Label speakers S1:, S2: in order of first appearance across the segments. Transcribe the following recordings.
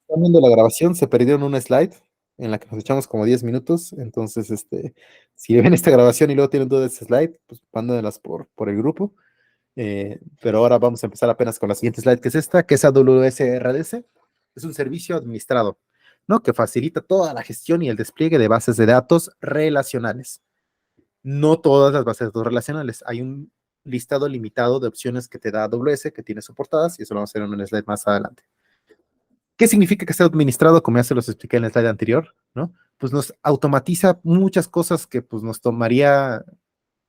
S1: Están viendo la grabación, se perdieron una slide en la que nos echamos como 10 minutos. Entonces, si ven esta grabación y luego tienen dudas de esta slide, pues mándenlas por el grupo. Pero ahora vamos a empezar apenas con la siguiente slide, que es esta, que es AWS RDS. Es un servicio administrado, ¿no? Que facilita toda la gestión y el despliegue de bases de datos relacionales. No todas las bases de datos relacionales. Hay un listado limitado de opciones que te da AWS, que tiene soportadas, y eso lo vamos a hacer en un slide más adelante. ¿Qué significa que esté administrado? Como ya se los expliqué en el slide anterior, ¿no? Pues nos automatiza muchas cosas que pues nos tomaría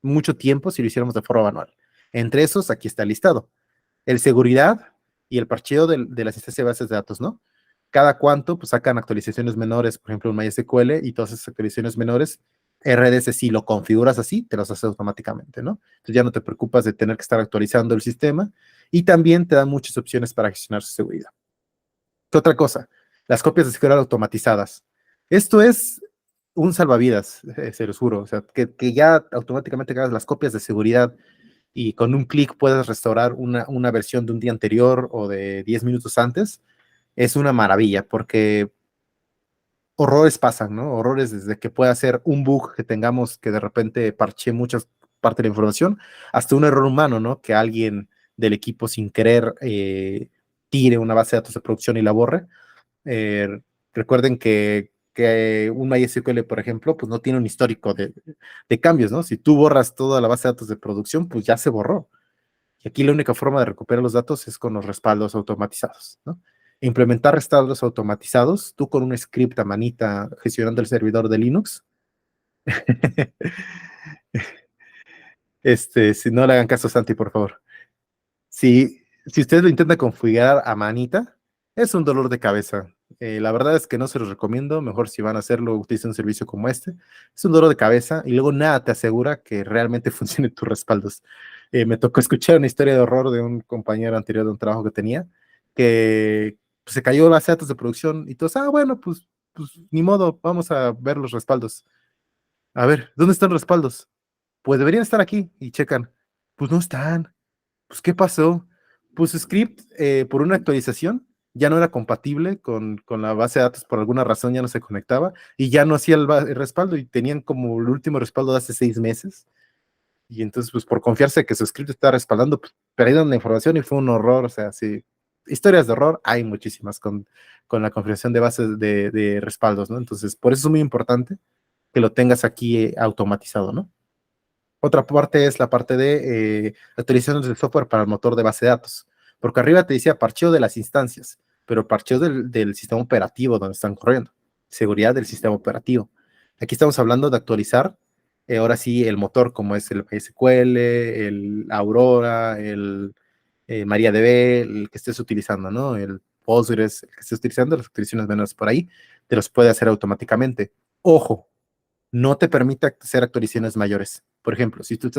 S1: mucho tiempo si lo hiciéramos de forma manual. Entre esos, aquí está el listado. El seguridad y el parcheo de la asistencia de bases de datos, ¿no? Cada cuánto, pues sacan actualizaciones menores, por ejemplo, un MySQL, y todas esas actualizaciones menores, RDS, si lo configuras así, te las hace automáticamente, ¿no? Entonces ya no te preocupas de tener que estar actualizando el sistema, y también te dan muchas opciones para gestionar su seguridad. ¿Qué otra cosa? Las copias de seguridad automatizadas. Esto es un salvavidas, se los juro. O sea, que ya automáticamente hagas las copias de seguridad y con un clic puedas restaurar una versión de un día anterior o de 10 minutos antes, es una maravilla porque horrores pasan, ¿no? Horrores desde que pueda ser un bug que tengamos que de repente parche muchas partes de la información, hasta un error humano, ¿no? Que alguien del equipo sin querer tire una base de datos de producción y la borre. Recuerden que un MySQL, por ejemplo, pues no tiene un histórico de cambios, ¿no? Si tú borras toda la base de datos de producción, pues ya se borró. Y aquí la única forma de recuperar los datos es con los respaldos automatizados, ¿no? Implementar respaldos automatizados, tú con un script a manita gestionando el servidor de Linux. Si no le hagan caso a Santi, por favor. Si ustedes lo intentan configurar a manita, es un dolor de cabeza. La verdad es que no se los recomiendo. Mejor si van a hacerlo, utilicen un servicio como este. Es un dolor de cabeza y luego nada te asegura que realmente funcionen tus respaldos. Me tocó escuchar una historia de horror de un compañero anterior de un trabajo que tenía, que pues, se cayó las datos de producción y todos, bueno, pues ni modo, vamos a ver los respaldos. A ver, ¿dónde están los respaldos? Pues deberían estar aquí y checan. Pues no están. Pues, ¿qué pasó? Pues Script, por una actualización, ya no era compatible con la base de datos, por alguna razón ya no se conectaba y ya no hacía el respaldo y tenían como el último respaldo de hace 6 meses. Y entonces, pues por confiarse que su script estaba respaldando, pues perdieron la información y fue un horror. O sea, sí, historias de horror hay muchísimas con la configuración de bases de respaldos, ¿no? Entonces, por eso es muy importante que lo tengas aquí automatizado, ¿no? Otra parte es la parte de actualizaciones de software para el motor de base de datos, porque arriba te decía parcheo de las instancias, pero parcheo del sistema operativo donde están corriendo, seguridad del sistema operativo. Aquí estamos hablando de actualizar, ahora sí, el motor como es el MySQL, el Aurora, el MariaDB, el que estés utilizando, ¿no? El Postgres, el que estés utilizando, las actualizaciones menores por ahí, te los puede hacer automáticamente. Ojo, no te permite hacer actualizaciones mayores. Por ejemplo, si tú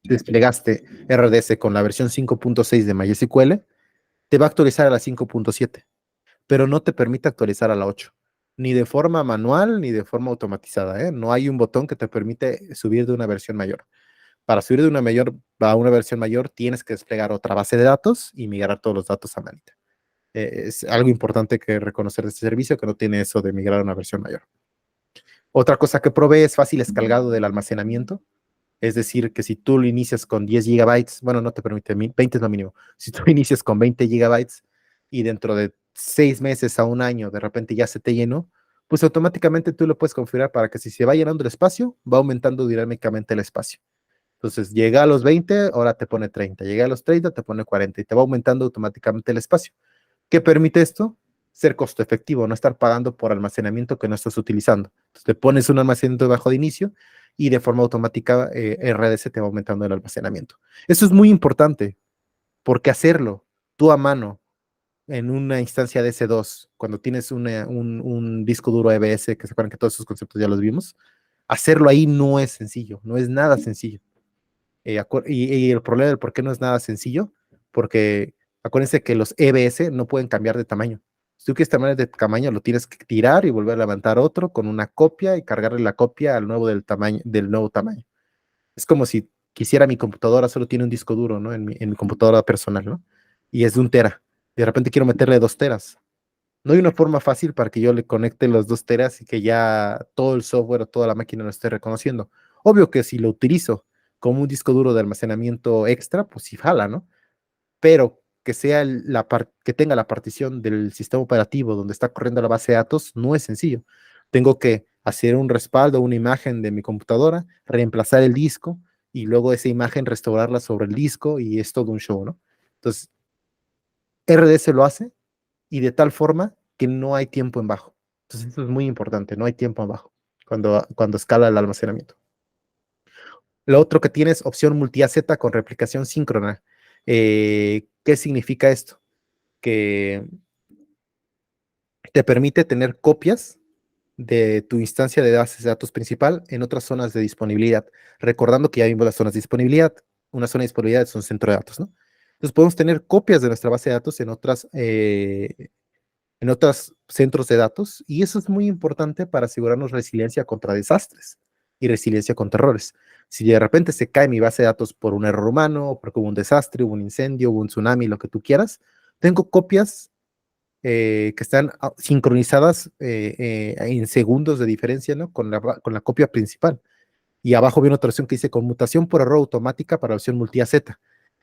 S1: desplegaste RDS con la versión 5.6 de MySQL, te va a actualizar a la 5.7, pero no te permite actualizar a la 8, ni de forma manual ni de forma automatizada, ¿eh? No hay un botón que te permite subir de una versión mayor. Para subir de una mayor a una versión mayor, tienes que desplegar otra base de datos y migrar todos los datos a manita. Es algo importante que reconocer de este servicio, que no tiene eso de migrar a una versión mayor. Otra cosa que provee es fácil escalado del almacenamiento. Es decir, que si tú lo inicias con 10 gigabytes, bueno, no te permite, 20 es lo mínimo. Si tú inicias con 20 gigabytes y dentro de 6 meses a un año de repente ya se te llenó, pues automáticamente tú lo puedes configurar para que si se va llenando el espacio, va aumentando dinámicamente el espacio. Entonces, llega a los 20, ahora te pone 30. Llega a los 30, te pone 40 y te va aumentando automáticamente el espacio. ¿Qué permite esto? Ser costo efectivo, no estar pagando por almacenamiento que no estás utilizando. Entonces, te pones un almacenamiento bajo de inicio y de forma automática RDS te va aumentando el almacenamiento. Eso es muy importante, porque hacerlo tú a mano en una instancia de S2, cuando tienes un disco duro EBS, que se acuerdan que todos esos conceptos ya los vimos, hacerlo ahí no es sencillo, no es nada sencillo. Y el problema del por qué no es nada sencillo, porque acuérdense que los EBS no pueden cambiar de tamaño. Si tú quieres cambiar de tamaño, lo tienes que tirar y volver a levantar otro con una copia y cargarle la copia al nuevo del nuevo tamaño. Es como si quisiera mi computadora, solo tiene un disco duro, ¿no? En mi computadora personal, ¿no? Y es de 1 tera. De repente quiero meterle 2 teras. No hay una forma fácil para que yo le conecte los 2 teras y que ya todo el software o toda la máquina lo esté reconociendo. Obvio que si lo utilizo como un disco duro de almacenamiento extra, pues sí jala, ¿no? Pero que sea que tenga la partición del sistema operativo donde está corriendo la base de datos, no es sencillo. Tengo que hacer un respaldo, una imagen de mi computadora, reemplazar el disco y luego esa imagen restaurarla sobre el disco y es todo un show, ¿no? Entonces, RDS lo hace y de tal forma que no hay tiempo en bajo. Entonces, eso es muy importante, no hay tiempo en bajo cuando escala el almacenamiento. Lo otro que tiene es opción multi-AZ con replicación síncrona. ¿Qué significa esto? Que te permite tener copias de tu instancia de bases de datos principal en otras zonas de disponibilidad. Recordando que ya vimos las zonas de disponibilidad. Una zona de disponibilidad es un centro de datos, ¿no? Entonces podemos tener copias de nuestra base de datos en otros centros de datos y eso es muy importante para asegurarnos resiliencia contra desastres y resiliencia contra errores. Si de repente se cae mi base de datos por un error humano, porque hubo un desastre, hubo un incendio, hubo un tsunami, lo que tú quieras, tengo copias que están sincronizadas en segundos de diferencia, ¿no? Con la copia principal. Y abajo viene otra opción que dice conmutación por error automática para la opción multi-AZ.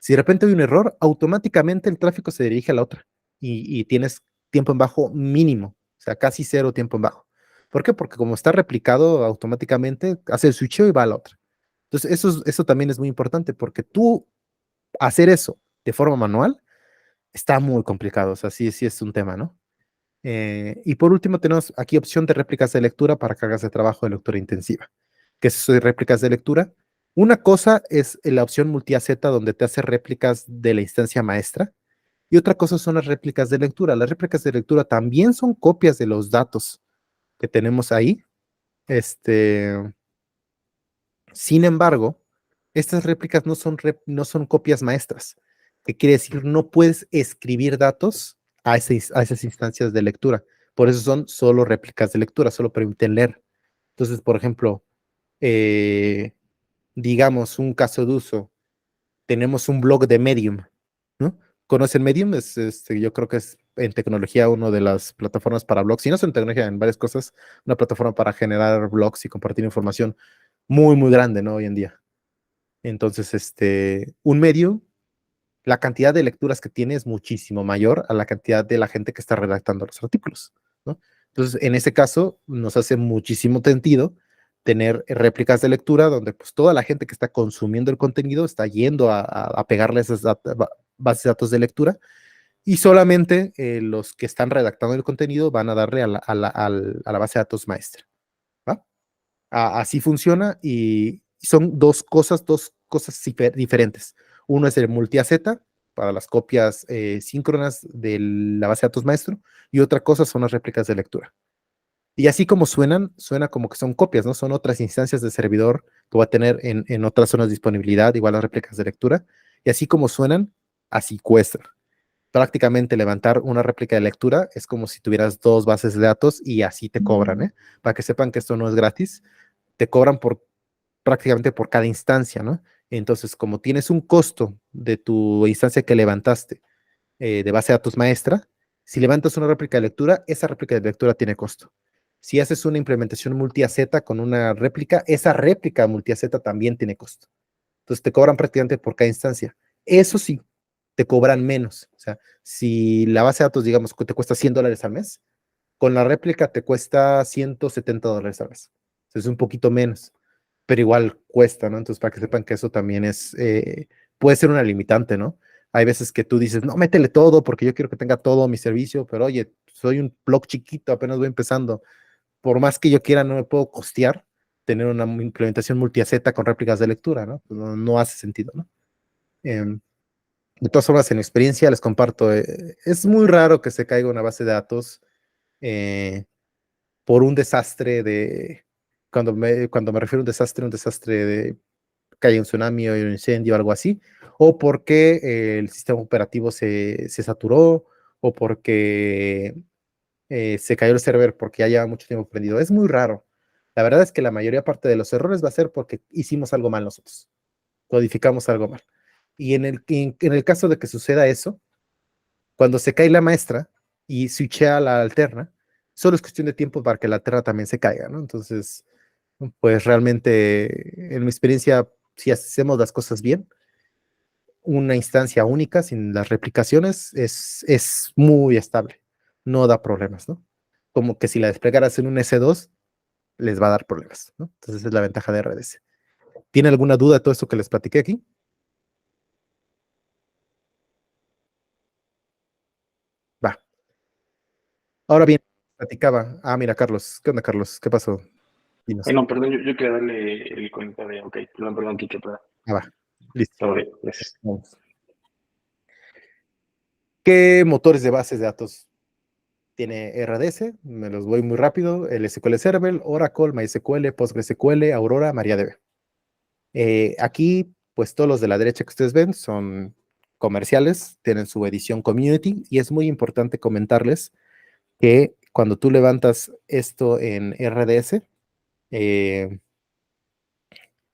S1: Si de repente hay un error, automáticamente el tráfico se dirige a la otra y tienes tiempo en bajo mínimo, o sea, casi cero tiempo en bajo. ¿Por qué? Porque como está replicado automáticamente, hace el switcheo y va a la otra. Entonces, eso también es muy importante porque tú hacer eso de forma manual está muy complicado, o sea, sí, sí es un tema, ¿no? Y por último, tenemos aquí opción de réplicas de lectura para cargas de trabajo de lectura intensiva. ¿Qué es eso de réplicas de lectura? Una cosa es la opción multi-AZ donde te hace réplicas de la instancia maestra y otra cosa son las réplicas de lectura. Las réplicas de lectura también son copias de los datos que tenemos ahí. Este, Sin embargo, estas réplicas no son copias maestras. ¿Qué quiere decir? No puedes escribir datos a esas instancias de lectura. Por eso son solo réplicas de lectura, solo permiten leer. Entonces, por ejemplo, eh, digamos un caso de uso, tenemos un blog de Medium, ¿no? ¿Conocen Medium? Yo creo que es en tecnología una de las plataformas para blogs, si no es en tecnología, en varias cosas, una plataforma para generar blogs y compartir información muy, muy grande, ¿no? Hoy en día. Entonces, un medio, la cantidad de lecturas que tiene es muchísimo mayor a la cantidad de la gente que está redactando los artículos, ¿no? Entonces, en ese caso, nos hace muchísimo sentido tener réplicas de lectura donde pues toda la gente que está consumiendo el contenido está yendo a pegarle esas bases de datos de lectura y solamente los que están redactando el contenido van a darle a la base de datos maestra, ¿va? Así funciona y son dos cosas diferentes. Uno es el multi-AZ para las copias síncronas de la base de datos maestro y otra cosa son las réplicas de lectura. Y así como suena como que son copias, ¿no? Son otras instancias de servidor que va a tener en otras zonas de disponibilidad, igual las réplicas de lectura. Y así como suenan, así cuestan. Prácticamente levantar una réplica de lectura es como si tuvieras dos bases de datos y así te cobran, ¿eh? Para que sepan que esto no es gratis, te cobran prácticamente por cada instancia, ¿no? Entonces, como tienes un costo de tu instancia que levantaste de base de datos maestra, si levantas una réplica de lectura, esa réplica de lectura tiene costo. Si haces una implementación multi-AZ con una réplica, esa réplica multi-AZ también tiene costo. Entonces, te cobran prácticamente por cada instancia. Eso sí, te cobran menos. O sea, si la base de datos, digamos, te cuesta $100 al mes, con la réplica te cuesta $170 al mes. Entonces, es un poquito menos, pero igual cuesta, ¿no? Entonces, para que sepan que eso también puede ser una limitante, ¿no? Hay veces que tú dices, no, métele todo porque yo quiero que tenga todo mi servicio, pero oye, soy un blog chiquito, apenas voy empezando. Por más que yo quiera, no me puedo costear tener una implementación multi-AZ con réplicas de lectura, ¿no? Pues no hace sentido, ¿no? Em, de todas formas, en experiencia les comparto, es muy raro que se caiga una base de datos eh, por un desastre cuando me refiero a un desastre de que haya un tsunami o un incendio o algo así, o porque el sistema operativo se saturó, o porque se cayó el server porque ya lleva mucho tiempo prendido. Es muy raro. La verdad es que la mayoría parte de los errores va a ser porque hicimos algo mal nosotros, codificamos algo mal. Y en el caso de que suceda eso, cuando se cae la maestra, y switchea a la alterna, solo es cuestión de tiempo para que la alterna también se caiga, ¿no? Entonces, pues realmente, en mi experiencia, si hacemos las cosas bien, una instancia única sin las replicaciones es muy estable, no da problemas, ¿no? Como que si la desplegaras en un S2, les va a dar problemas, ¿no? Entonces es la ventaja de RDS. ¿Tiene alguna duda de todo esto que les platiqué aquí? Va. Ahora bien, platicaba. Ah, mira, Carlos. ¿Qué onda, Carlos? ¿Qué pasó?
S2: Ay,
S1: Dinos.
S2: no, perdón, yo quería darle el comentario. Ok, perdón, perdón, Kike, perdón.
S1: Ah, va. Listo.
S2: Sorry, gracias.
S1: Vamos. ¿Qué motores de bases de datos tiene RDS? Me los voy muy rápido. El SQL Server, Oracle, MySQL, PostgreSQL, Aurora, MariaDB. Aquí, pues todos los de la derecha que ustedes ven son comerciales, tienen su edición community y es muy importante comentarles que cuando tú levantas esto en RDS, eh,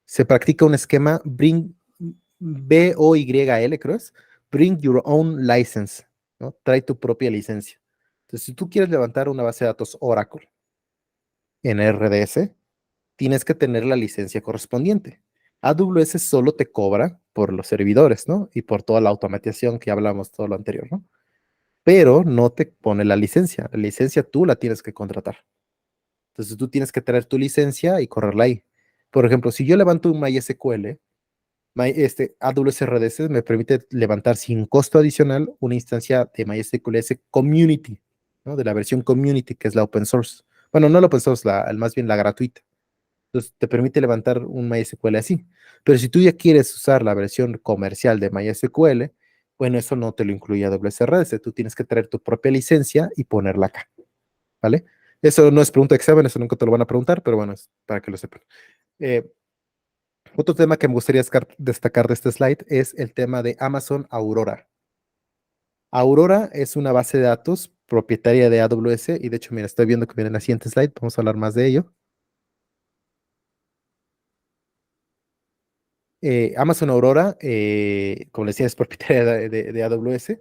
S1: se practica un esquema BOYL, creo es, Bring Your Own License, ¿no? Trae tu propia licencia. Entonces, si tú quieres levantar una base de datos Oracle en RDS, tienes que tener la licencia correspondiente. AWS solo te cobra por los servidores, ¿no? Y por toda la automatización que hablamos todo lo anterior, ¿no? Pero no te pone la licencia. La licencia tú la tienes que contratar. Entonces tú tienes que tener tu licencia y correrla ahí. Por ejemplo, si yo levanto un MySQL, AWS RDS me permite levantar sin costo adicional una instancia de MySQL S Community, ¿no? De la versión Community, que es la open source. Bueno, no la open source, más bien la gratuita. Entonces te permite levantar un MySQL así. Pero si tú ya quieres usar la versión comercial de MySQL, bueno, eso no te lo incluye AWS RDS. Tú tienes que traer tu propia licencia y ponerla acá, ¿vale? Eso no es pregunta de examen, eso nunca te lo van a preguntar, pero bueno, es para que lo sepan. Eh, Otro tema que me gustaría destacar de este slide es el tema de Amazon Aurora. Aurora es una base de datos propietaria de AWS y de hecho, mira, estoy viendo que viene en la siguiente slide, vamos a hablar más de ello. Amazon Aurora, como les decía, es propietaria de AWS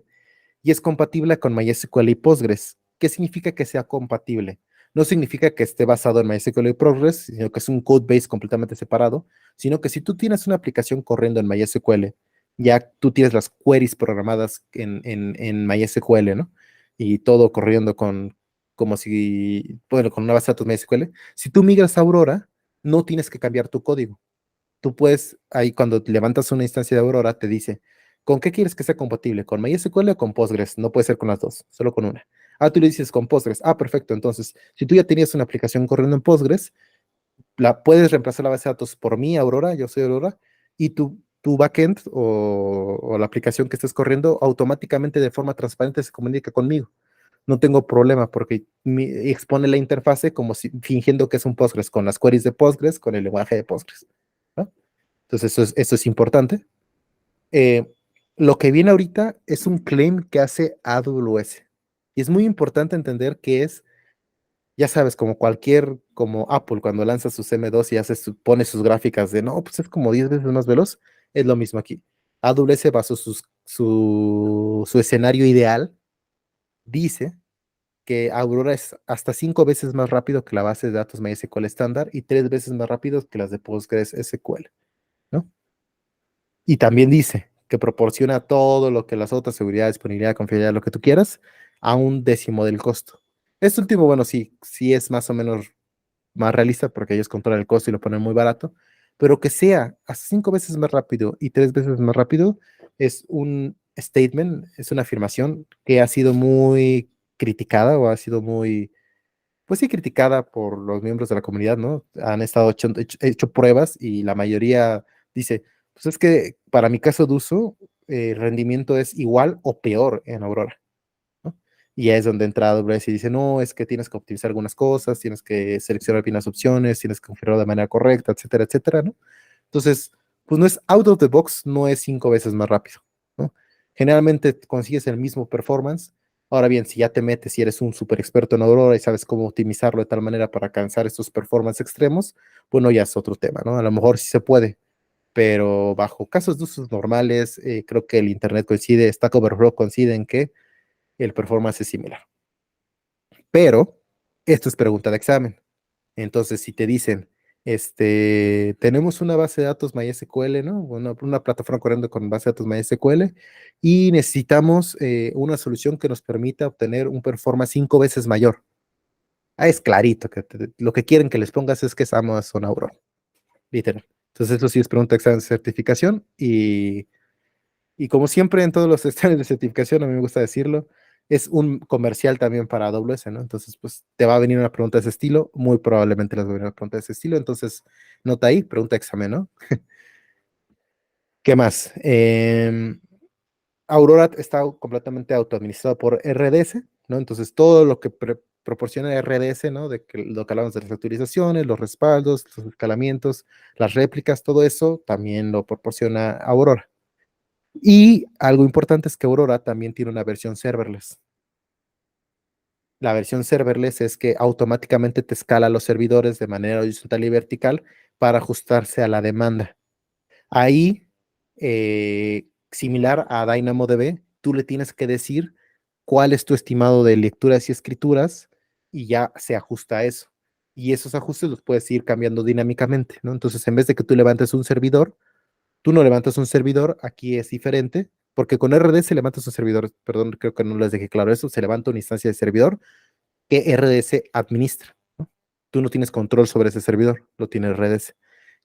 S1: y es compatible con MySQL y Postgres. ¿Qué significa que sea compatible? No significa que esté basado en MySQL y Postgres, sino que es un code base completamente separado, sino que si tú tienes una aplicación corriendo en MySQL, ya tú tienes las queries programadas en MySQL, ¿no? Y todo corriendo como si, bueno, con una base de datos MySQL. Si tú migras a Aurora, no tienes que cambiar tu código. Tú puedes, ahí cuando levantas una instancia de Aurora, te dice, ¿con qué quieres que sea compatible? ¿Con MySQL o con Postgres? No puede ser con las dos, solo con una. Ah, tú le dices con Postgres. Ah, perfecto. Entonces, si tú ya tenías una aplicación corriendo en Postgres, la puedes reemplazar la base de datos por mí, Aurora, yo soy Aurora, y tu backend o la aplicación que estés corriendo automáticamente de forma transparente se comunica conmigo. No tengo problema porque expone la interfase como si fingiendo que es un Postgres con las queries de Postgres, con el lenguaje de Postgres, ¿no? Entonces, eso es importante. Eh, lo que viene ahorita es un claim que hace AWS. Y es muy importante entender que es, ya sabes, como Apple cuando lanza sus M2 y pone sus gráficas de, no, pues es como 10 veces más veloz, es lo mismo aquí. AWS basó su escenario ideal, dice que Aurora es hasta 5 veces más rápido que la base de datos MySQL estándar y 3 veces más rápido que las de PostgreSQL, ¿no? Y también dice que proporciona todo lo que las otras, seguridad, disponibilidad, confiabilidad, lo que tú quieras, a un décimo del costo. Este último, bueno, sí, sí es más o menos más realista porque ellos controlan el costo y lo ponen muy barato, pero que sea a 5 veces más rápido y 3 veces más rápido es un statement, es una afirmación que ha sido muy criticada o ha sido muy, pues sí, criticada por los miembros de la comunidad, ¿no? Han estado hecho pruebas y la mayoría dice, pues es que para mi caso de uso, el rendimiento es igual o peor en Aurora, ¿no? Y es donde entra AWS y dice, no, es que tienes que optimizar algunas cosas, tienes que seleccionar bien las opciones, tienes que configurarlo de manera correcta, etcétera, etcétera, ¿no? Entonces, pues no es out of the box, no es 5 veces más rápido, ¿no? Generalmente consigues el mismo performance. Ahora bien, si ya te metes y eres un super experto en Aurora y sabes cómo optimizarlo de tal manera para alcanzar estos performance extremos, bueno, ya es otro tema, ¿no? A lo mejor sí se puede, pero bajo casos de usos normales, creo que el Internet coincide, Stack Overflow coincide en que el performance es similar. Pero esto es pregunta de examen. Entonces, si te dicen, tenemos una base de datos MySQL, ¿no? Una plataforma corriendo con base de datos MySQL y necesitamos una solución que nos permita obtener un performance 5 veces mayor. Ah, es clarito que lo que quieren que les pongas es que es Amazon Aurora, literal. Entonces, eso sí es pregunta de examen de certificación y como siempre en todos los exámenes de certificación, a mí me gusta decirlo, es un comercial también para AWS, ¿no? Entonces, pues te va a venir una pregunta de ese estilo, muy probablemente les va a venir una pregunta de ese estilo, entonces nota ahí, pregunta de examen, ¿no? ¿Qué más? Aurora está completamente autoadministrado por RDS, ¿no? Entonces, todo lo que proporciona RDS, ¿no? De que, lo que hablamos de las actualizaciones, los respaldos, los escalamientos, las réplicas, todo eso también lo proporciona Aurora. Y algo importante es que Aurora también tiene una versión serverless. La versión serverless es que automáticamente te escala los servidores de manera horizontal y vertical para ajustarse a la demanda. Ahí, similar a DynamoDB, tú le tienes que decir cuál es tu estimado de lecturas y escrituras y ya se ajusta a eso. Y esos ajustes los puedes ir cambiando dinámicamente, ¿no? Entonces, en vez de que tú levantes un servidor, tú no levantas un servidor, aquí es diferente, porque con RDS levantas un servidor, perdón, creo que no les dejé claro eso, se levanta una instancia de servidor que RDS administra, ¿no? Tú no tienes control sobre ese servidor, lo tiene RDS.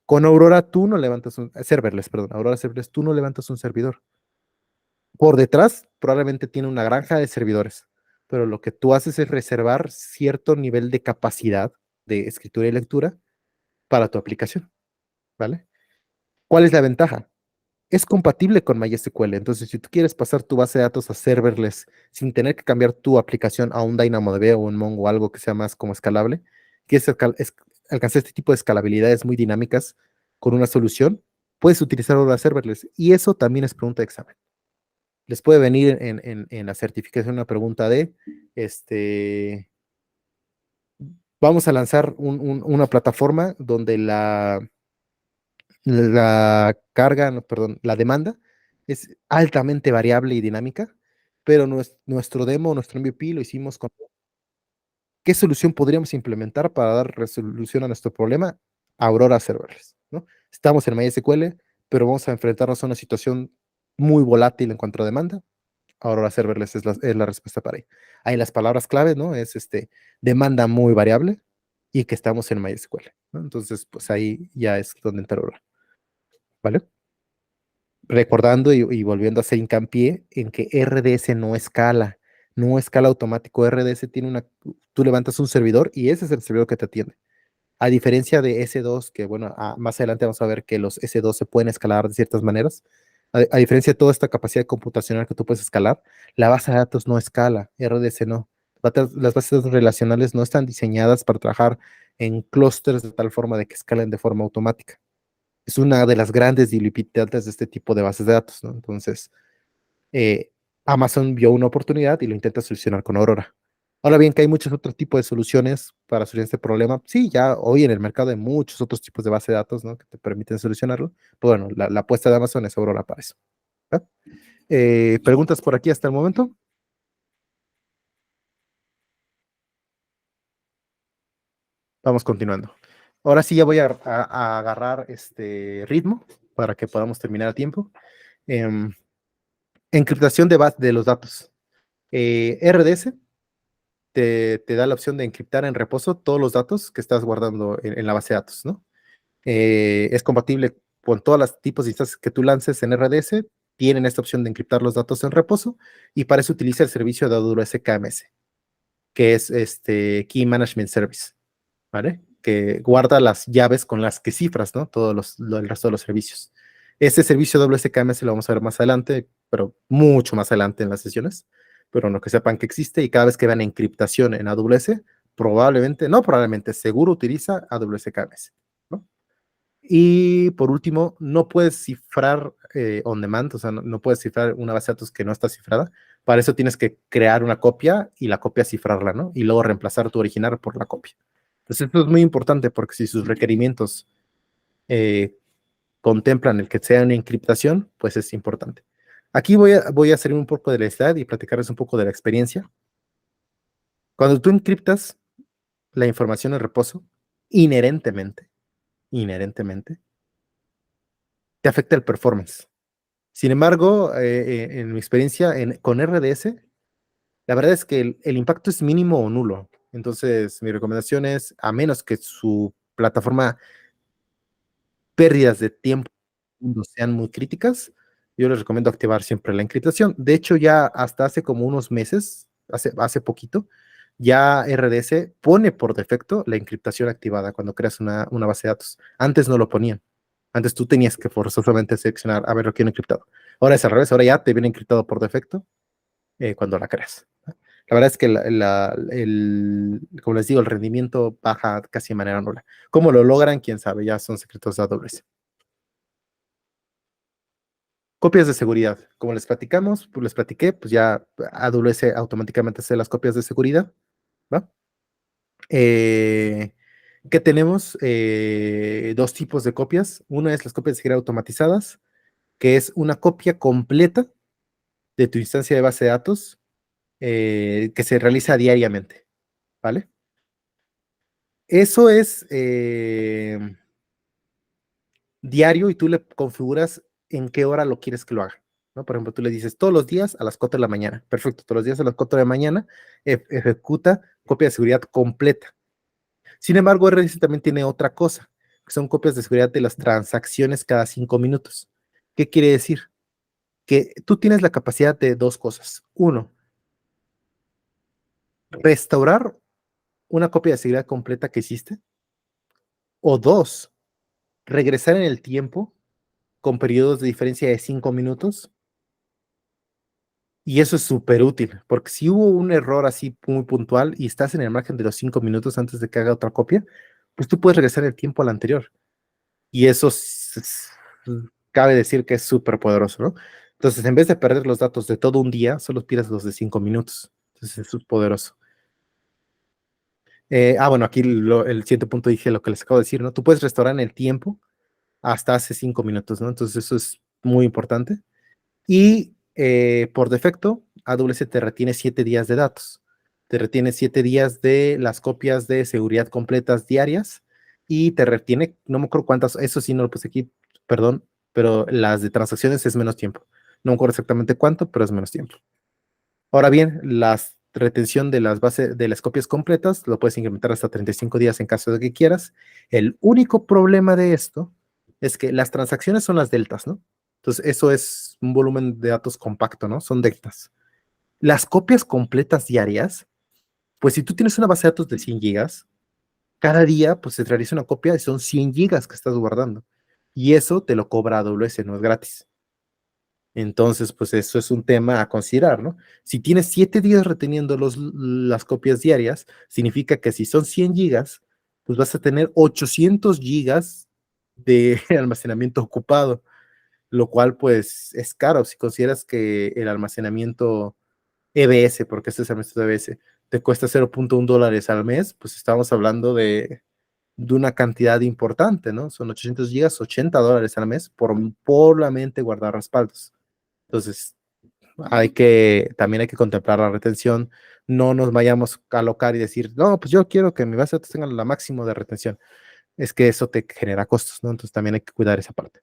S1: Con Aurora tú no levantas un serverless, perdón, Aurora Serverless, tú no levantas un servidor. Por detrás probablemente tiene una granja de servidores, pero lo que tú haces es reservar cierto nivel de capacidad de escritura y lectura para tu aplicación, ¿vale? ¿Cuál es la ventaja? Es compatible con MySQL. Entonces, si tú quieres pasar tu base de datos a serverless sin tener que cambiar tu aplicación a un DynamoDB o un Mongo o algo que sea más como escalable, quieres alcanzar este tipo de escalabilidades muy dinámicas con una solución, puedes utilizar ahora serverless. Y eso también es pregunta de examen. Les puede venir en la certificación una pregunta de, vamos a lanzar una plataforma donde la carga, no, perdón, la demanda es altamente variable y dinámica, pero nuestro demo, nuestro MVP lo hicimos con qué solución podríamos implementar para dar resolución a nuestro problema. Aurora Serverless, ¿no? Estamos en MySQL, pero vamos a enfrentarnos a una situación muy volátil en cuanto a demanda. Aurora Serverless es la respuesta para ahí. Ahí las palabras clave, ¿no? Es demanda muy variable y que estamos en MySQL, ¿no? Entonces, pues ahí ya es donde entra Aurora, ¿vale? Recordando y volviendo a hacer hincapié en que RDS no escala automático. RDS tiene tú levantas un servidor y ese es el servidor que te atiende. A diferencia de S2, que bueno, más adelante vamos a ver que los S2 se pueden escalar de ciertas maneras. A diferencia de toda esta capacidad computacional que tú puedes escalar, la base de datos no escala, RDS no. Las bases de datos relacionales no están diseñadas para trabajar en clústeres de tal forma de que escalen de forma automática. Es una de las grandes debilidades de este tipo de bases de datos, ¿no? Entonces, eh, Amazon vio una oportunidad y lo intenta solucionar con Aurora. Ahora bien, que hay muchos otros tipos de soluciones para solucionar este problema. Sí, ya hoy en el mercado hay muchos otros tipos de base de datos, ¿no? Que te permiten solucionarlo. Pero bueno, la apuesta de Amazon es Aurora para eso. ¿Va? ¿Preguntas por aquí hasta el momento? Vamos continuando. Ahora sí ya voy a agarrar este ritmo para que podamos terminar a tiempo. Em, encriptación de los datos. RDS te da la opción de encriptar en reposo todos los datos que estás guardando en la base de datos, ¿no? Es compatible con todos los tipos de instancias que tú lances en RDS, tienen esta opción de encriptar los datos en reposo y para eso utiliza el servicio de AWS KMS, que es Key Management Service, ¿vale? Que guarda las llaves con las que cifras, ¿no? El resto de los servicios. Ese servicio AWS KMS lo vamos a ver más adelante, pero mucho más adelante en las sesiones, pero no que sepan que existe y cada vez que vean encriptación en AWS, probablemente, no probablemente, seguro utiliza AWS KMS, ¿no? Y por último, no puedes cifrar on demand, o sea, no puedes cifrar una base de datos que no está cifrada. Para eso tienes que crear una copia y la copia cifrarla, ¿no? Y luego reemplazar tu original por la copia. Entonces, esto es muy importante porque si sus requerimientos eh, contemplan el que sea una encriptación, pues es importante. Aquí voy a salir un poco del slide y platicarles un poco de la experiencia. Cuando tú encriptas la información en reposo, inherentemente, te afecta el performance. Sin embargo, en mi experiencia con RDS, la verdad es que el impacto es mínimo o nulo. Entonces, mi recomendación es, a menos que su plataforma pérdidas de tiempo no sean muy críticas, yo les recomiendo activar siempre la encriptación. De hecho, ya hasta hace como unos meses, hace poquito, ya RDS pone por defecto la encriptación activada cuando creas una base de datos. Antes no lo ponían. Antes tú tenías que forzosamente seleccionar, a ver, lo quiero encriptado. Ahora es al revés, ahora ya te viene encriptado por defecto cuando la creas. La verdad es que como les digo, el rendimiento baja casi de manera nula. ¿Cómo lo logran? Quién sabe, ya son secretos de AWS. Copias de seguridad. Como les platicamos, pues les platiqué, pues ya AWS automáticamente hace las copias de seguridad, ¿va? Eh, ¿Qué tenemos? Dos tipos de copias. Una es las copias de seguridad automatizadas, que es una copia completa de tu instancia de base de datos que se realiza diariamente, ¿vale? Eso es diario y tú le configuras en qué hora lo quieres que lo haga, ¿no? Por ejemplo, tú le dices todos los días a las 4 de la mañana. Perfecto, todos los días a las 4 de la mañana ejecuta copia de seguridad completa. Sin embargo, RDS también tiene otra cosa, que son copias de seguridad de las transacciones cada 5 minutos. ¿Qué quiere decir? Que tú tienes la capacidad de dos cosas. Uno, restaurar una copia de seguridad completa que hiciste. O dos, regresar en el tiempo con periodos de diferencia de 5 minutos. Y eso es súper útil, porque si hubo un error así muy puntual y estás en el margen de los 5 minutos antes de que haga otra copia, pues tú puedes regresar el tiempo al anterior. Y eso cabe decir que es súper poderoso, ¿no? Entonces, en vez de perder los datos de todo un día, solo pierdes los de 5 minutos. Entonces, eso es poderoso. Bueno, aquí el siguiente punto dije lo que les acabo de decir, ¿no? Tú puedes restaurar en el tiempo hasta hace 5 minutos, ¿no? Entonces, eso es muy importante. Y por defecto, AWS te retiene 7 días de datos. Te retiene 7 días de las copias de seguridad completas diarias y te retiene, no me acuerdo cuántas, eso sí no lo puse aquí, perdón, pero las de transacciones es menos tiempo. No me acuerdo exactamente cuánto, pero es menos tiempo. Ahora bien, la retención de las bases de las copias completas lo puedes incrementar hasta 35 días en caso de que quieras. El único problema de esto es que las transacciones son las deltas, ¿no? Entonces, eso es un volumen de datos compacto, ¿no? Son deltas. Las copias completas diarias, pues si tú tienes una base de datos de 100 gigas, cada día pues se realiza una copia y son 100 gigas que estás guardando. Y eso te lo cobra AWS, no es gratis. Entonces, pues eso es un tema a considerar, ¿no? Si tienes 7 días reteniendo las copias diarias, significa que si son 100 gigas, pues vas a tener 800 gigas de almacenamiento ocupado, lo cual pues es caro si consideras que el almacenamiento EBS, porque este es el almacenamiento EBS, te cuesta $0.1 al mes, pues estamos hablando de una cantidad importante, ¿no? Son 800 gigas, $80 al mes por solamente guardar respaldos. Entonces, también hay que contemplar la retención. No nos vayamos a alocar y decir, no, pues yo quiero que mi base de datos tenga la máximo de retención. Es que eso te genera costos, ¿no? Entonces también hay que cuidar esa parte.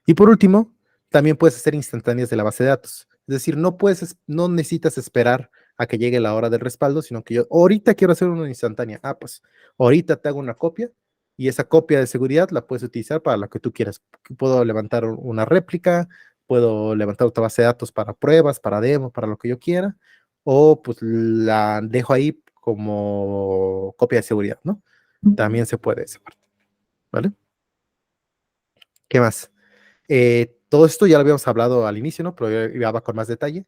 S1: Y por último, también puedes hacer instantáneas de la base de datos. Es decir, no necesitas esperar a que llegue la hora del respaldo, sino que yo ahorita quiero hacer una instantánea. Pues ahorita te hago una copia y esa copia de seguridad la puedes utilizar para lo que tú quieras. Puedo levantar una réplica, puedo levantar otra base de datos para pruebas, para demos, para lo que yo quiera, o pues la dejo ahí como copia de seguridad, ¿no? También se puede esa parte, ¿vale? ¿Qué más? Todo esto ya lo habíamos hablado al inicio, ¿no? Pero ya va con más detalle.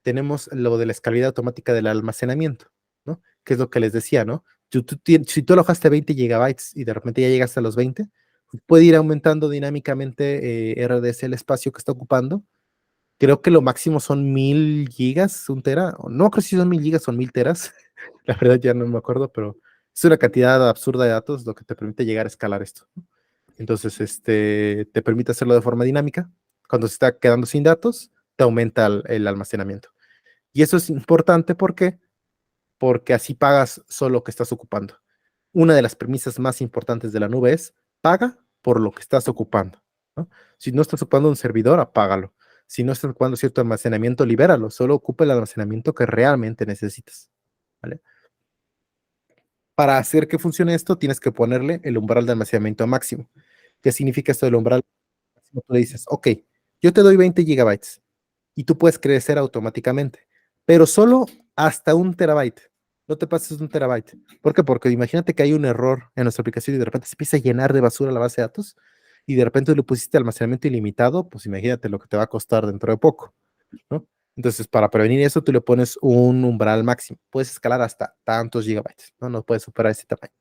S1: Tenemos lo de la escalabilidad automática del almacenamiento, ¿no? Que es lo que les decía, ¿no? Si tú alojaste 20 gigabytes y de repente ya llegaste a los 20, puede ir aumentando dinámicamente RDS el espacio que está ocupando. Creo que lo máximo son 1000 gigas, un tera. No creo si son 1000 gigas o 1000 teras. La verdad ya no me acuerdo, pero es una cantidad absurda de datos lo que te permite llegar a escalar esto. Entonces, te permite hacerlo de forma dinámica. Cuando se está quedando sin datos, te aumenta el almacenamiento. Y eso es importante, ¿por qué? porque así pagas solo lo que estás ocupando. Una de las premisas más importantes de la nube es paga por lo que estás ocupando, ¿no? Si no estás ocupando un servidor, apágalo. Si no estás ocupando cierto almacenamiento, libéralo. Solo ocupa el almacenamiento que realmente necesitas, ¿vale? Para hacer que funcione esto, tienes que ponerle el umbral de almacenamiento máximo. ¿Qué significa esto del umbral máximo? Tú le dices, ok, yo te doy 20 gigabytes y tú puedes crecer automáticamente, pero solo hasta 1 terabyte. No te pases de 1 terabyte. ¿Por qué? Porque imagínate que hay un error en nuestra aplicación y de repente se empieza a llenar de basura la base de datos y de repente le pusiste almacenamiento ilimitado, pues imagínate lo que te va a costar dentro de poco, ¿no? Entonces, para prevenir eso, tú le pones un umbral máximo. Puedes escalar hasta tantos gigabytes, ¿no? No puedes superar ese tamaño.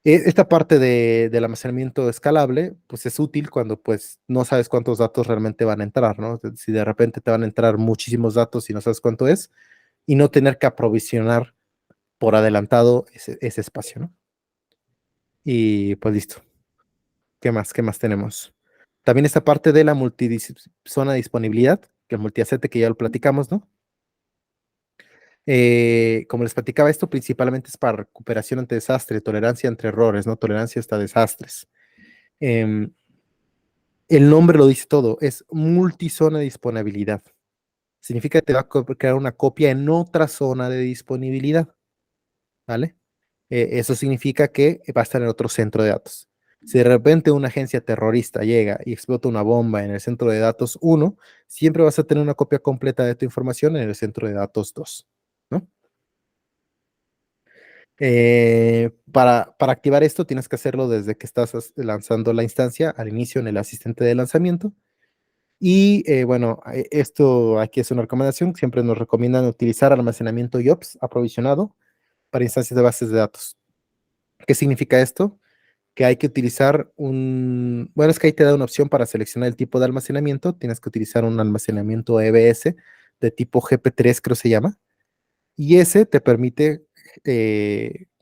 S1: Esta parte del almacenamiento escalable, pues es útil cuando pues no sabes cuántos datos realmente van a entrar, ¿no? Si de repente te van a entrar muchísimos datos y no sabes cuánto es, y no tener que aprovisionar por adelantado ese espacio, ¿no? Y pues listo. ¿Qué más? ¿Qué más tenemos? También esta parte de la multizona de disponibilidad, que el multiacete que ya lo platicamos, ¿no? Como les platicaba, esto principalmente es para recuperación ante desastre, tolerancia entre errores, ¿no? Tolerancia hasta desastres. Em, el nombre lo dice todo, es multizona de disponibilidad. Significa que te va a crear una copia en otra zona de disponibilidad, ¿vale? Eso significa que va a estar en otro centro de datos. Si de repente una agencia terrorista llega y explota una bomba en el centro de datos 1, siempre vas a tener una copia completa de tu información en el centro de datos 2, ¿no? Para activar esto tienes que hacerlo desde que estás lanzando la instancia al inicio en el asistente de lanzamiento. Y bueno, esto aquí es una recomendación. Siempre nos recomiendan utilizar almacenamiento IOPS aprovisionado para instancias de bases de datos. ¿Qué significa esto? Que hay que utilizar bueno, es que ahí te da una opción para seleccionar el tipo de almacenamiento. Tienes que utilizar un almacenamiento EBS de tipo GP3, creo se llama. Y ese te permite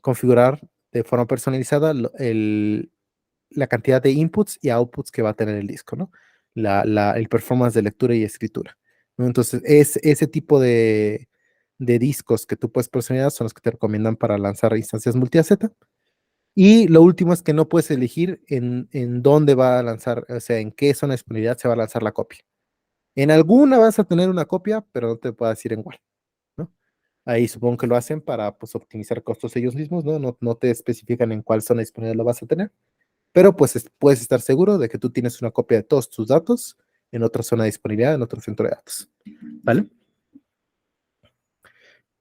S1: configurar de forma personalizada la cantidad de inputs y outputs que va a tener el disco, ¿no? El performance de lectura y escritura, ¿no? Entonces, ese tipo de discos que tú puedes personalizar son los que te recomiendan para lanzar instancias multi-AZ. Y lo último es que no puedes elegir en dónde va a lanzar, o sea, en qué zona de disponibilidad se va a lanzar la copia. En alguna vas a tener una copia, pero no te puedo decir en cuál, ¿no? Ahí supongo que lo hacen para pues, optimizar costos ellos mismos, ¿no? No te especifican en cuál zona de disponibilidad lo vas a tener. Pero pues puedes estar seguro de que tú tienes una copia de todos tus datos en otra zona de disponibilidad, en otro centro de datos, ¿vale?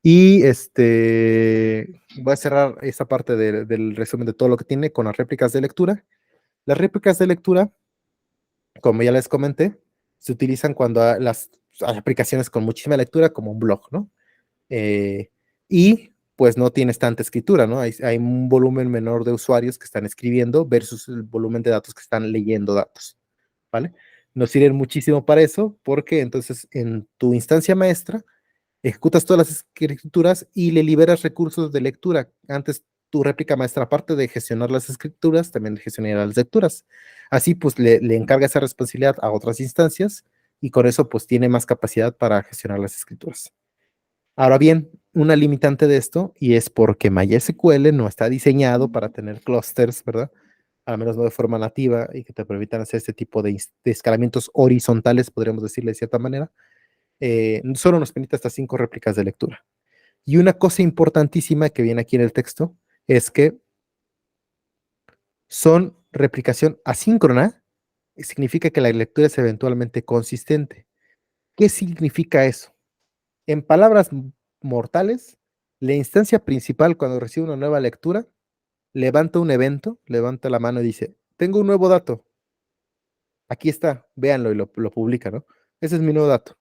S1: Y voy a cerrar esta parte del resumen de todo lo que tiene con las réplicas de lectura. Las réplicas de lectura, como ya les comenté, se utilizan cuando hay aplicaciones con muchísima lectura, como un blog, ¿no? Y pues no tienes tanta escritura, ¿no? Hay un volumen menor de usuarios que están escribiendo versus el volumen de datos que están leyendo datos, ¿vale? Nos sirven muchísimo para eso porque entonces en tu instancia maestra ejecutas todas las escrituras y le liberas recursos de lectura. Antes tu réplica maestra, aparte de gestionar las escrituras, también gestionará las lecturas. Así pues le encarga esa responsabilidad a otras instancias y con eso pues tiene más capacidad para gestionar las escrituras. Ahora bien, una limitante de esto, y es porque MySQL no está diseñado para tener clusters, ¿verdad? Al menos no de forma nativa y que te permitan hacer este tipo de escalamientos horizontales, podríamos decirle de cierta manera, solo nos permite hasta 5 réplicas de lectura. Y una cosa importantísima que viene aquí en el texto es que son replicación asíncrona, significa que la lectura es eventualmente consistente. ¿Qué significa eso? En palabras mortales, la instancia principal cuando recibe una nueva lectura, levanta un evento, levanta la mano y dice, tengo un nuevo dato, aquí está, véanlo y lo publica, ¿no? Ese es mi nuevo dato.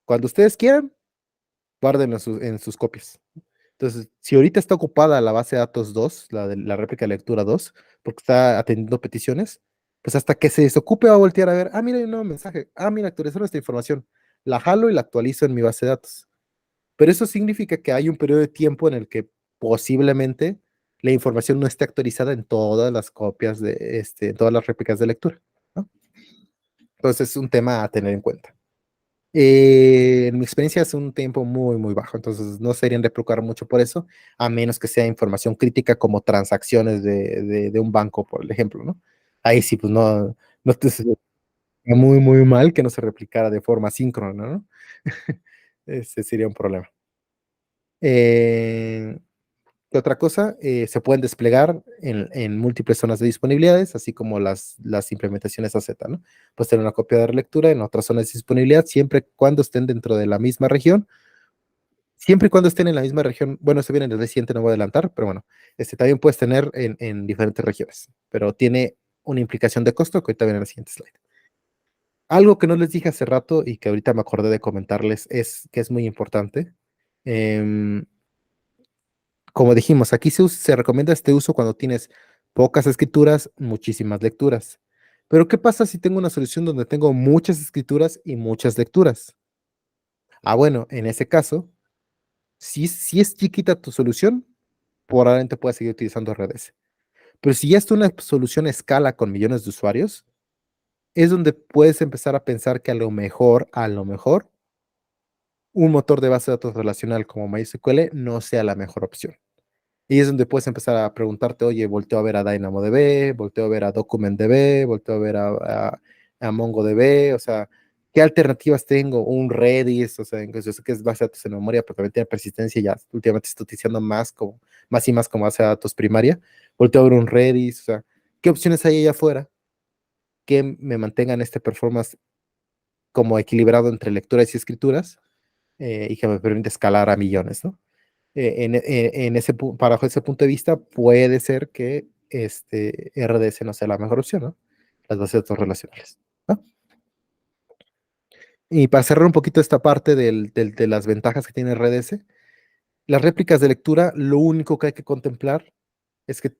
S1: Cuando ustedes quieran, guárdenlo en sus copias. Entonces, si ahorita está ocupada la base de datos 2, la réplica de lectura 2, porque está atendiendo peticiones, pues hasta que se desocupe va a voltear a ver, mira, hay un nuevo mensaje, mira, actualizaron esta información, la jalo y la actualizo en mi base de datos. Pero eso significa que hay un periodo de tiempo en el que posiblemente la información no esté actualizada en todas las copias en todas las réplicas de lectura, ¿no? Entonces es un tema a tener en cuenta. En mi experiencia es un tiempo muy, muy bajo, entonces no se deberían de preocupar mucho por eso, a menos que sea información crítica como transacciones de un banco, por ejemplo, ¿no? Ahí sí, pues no, no te sería muy, muy mal que no se replicara de forma síncrona, ¿no? Ese sería un problema. Eh, ¿Qué otra cosa? Se pueden desplegar en múltiples zonas de disponibilidades, así como las implementaciones AZ, ¿no? Puedes tener una copia de relectura en otras zonas de disponibilidad, siempre y cuando estén dentro de la misma región. Siempre y cuando estén en la misma región, bueno, eso viene en el reciente, no voy a adelantar, pero bueno, también puedes tener en diferentes regiones, pero tiene una implicación de costo que ahorita viene en el siguiente slide. Algo que no les dije hace rato y que ahorita me acordé de comentarles es que es muy importante. em, Como dijimos, aquí se recomienda este uso cuando tienes pocas escrituras, muchísimas lecturas. Pero ¿qué pasa si tengo una solución donde tengo muchas escrituras y muchas lecturas? Ah, bueno, en ese caso, si es chiquita tu solución, probablemente puedas seguir utilizando redes. Pero si ya es una solución a escala con millones de usuarios, es donde puedes empezar a pensar que a lo mejor, un motor de base de datos relacional como MySQL no sea la mejor opción. Y es donde puedes empezar a preguntarte, oye, volteo a ver a DynamoDB, volteo a ver a DocumentDB, volteo a ver a MongoDB, o sea, ¿qué alternativas tengo? Un Redis, o sea, yo sé que es base de datos en memoria, pero también tiene persistencia y ya últimamente estoy utilizando más y más como base de datos primaria. Volteo a ver un Redis, o sea, ¿qué opciones hay allá afuera que me mantengan este performance como equilibrado entre lecturas y escrituras y que me permite escalar a millones, ¿no? Bajo ese punto de vista, puede ser que RDS no sea la mejor opción, ¿no? Las bases de datos relacionales, ¿no? Y para cerrar un poquito esta parte de las ventajas que tiene RDS, las réplicas de lectura, lo único que hay que contemplar es que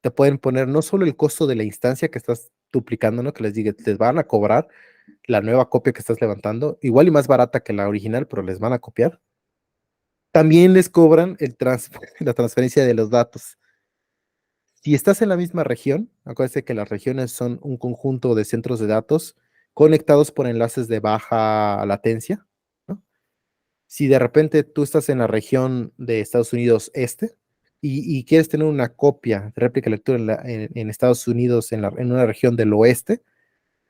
S1: te pueden poner no solo el costo de la instancia que estás duplicando, ¿no? Que les diga, les van a cobrar la nueva copia que estás levantando, igual y más barata que la original, pero les van a copiar. También les cobran la transferencia de los datos. Si estás en la misma región, acuérdense que las regiones son un conjunto de centros de datos conectados por enlaces de baja latencia, ¿no? Si de repente tú estás en la región de Estados Unidos este y quieres tener una copia de réplica lectura en Estados Unidos, en una región del oeste,